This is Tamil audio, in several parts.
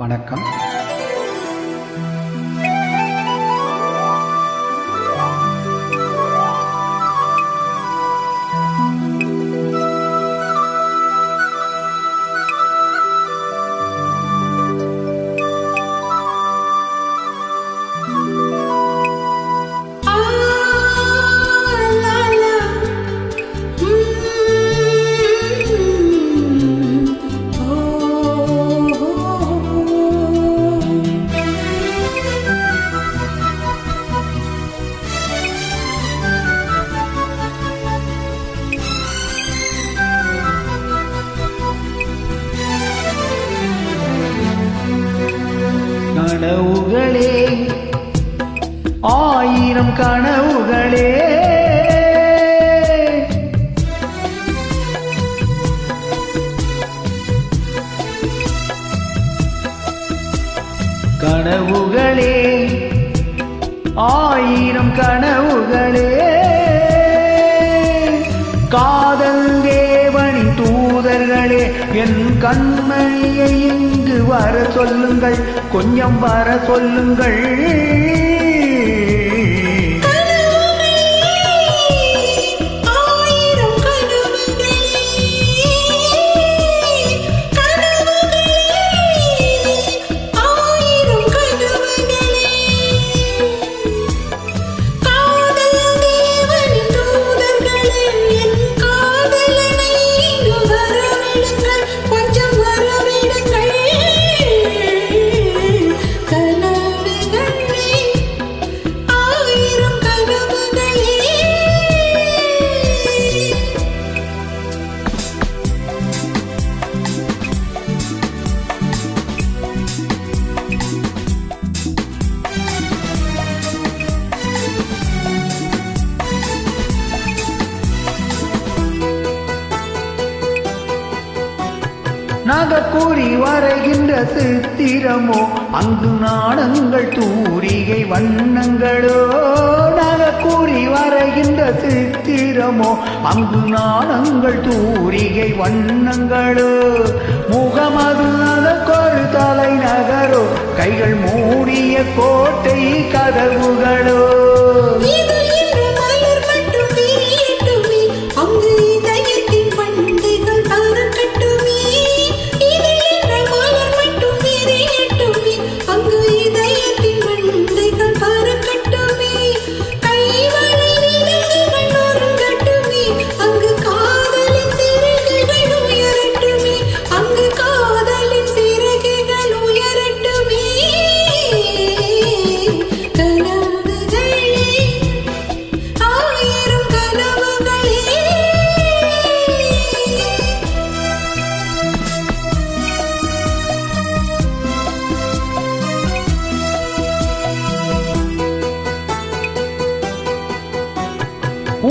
வணக்கம். கனவுகளே ஆயிரம் கனவுகளே கனவுகளே ஆயிரம் கனவுகளே காதல் தேவனின் தூதர்களே என் கண்மணியை இங்கு வர சொல்லுங்கள், கொஞ்சம் வர சொல்லுங்கள். நகக்கூறி வரைகின்ற சித்திரமோ அங்கு நாணங்கள் தூரிகை வண்ணங்களோ. நகக்கூறி வரைகின்ற சித்திரமோ அங்கு நாணங்கள் தூரிகை வண்ணங்களோ. முகமது அதற்கொரு தலைநகரோ, கைகள் மூடிய கோட்டை கதவுகளோ.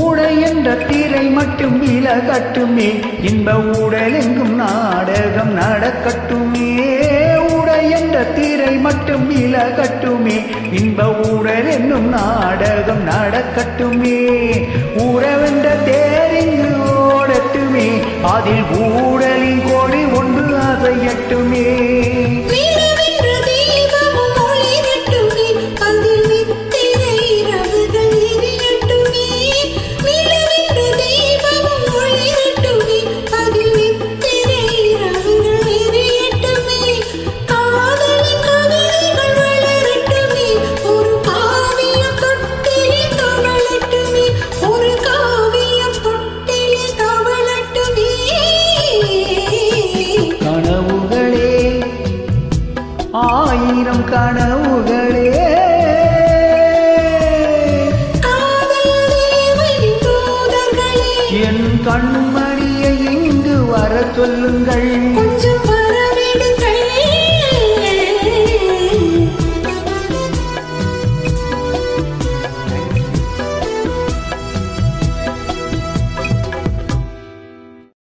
உடை என்ற திரை மட்டும் விலகட்டுமே, இன்ப உடலெங்கும் நாடகம் நடக்கட்டுமே. உடை என்ற திரை மட்டும் விலகட்டுமே, இன்ப உடல் என்னும் நாடகம் நடக்கட்டுமே. உறவென்ற தேரிங்கு ஓடட்டுமே, அதில் ஊடலின் கொடி ஒன்று அசையட்டுமே. ஆயிரம் கனவுகளே என் கண்மணியை இங்கு வர சொல்லுங்கள்.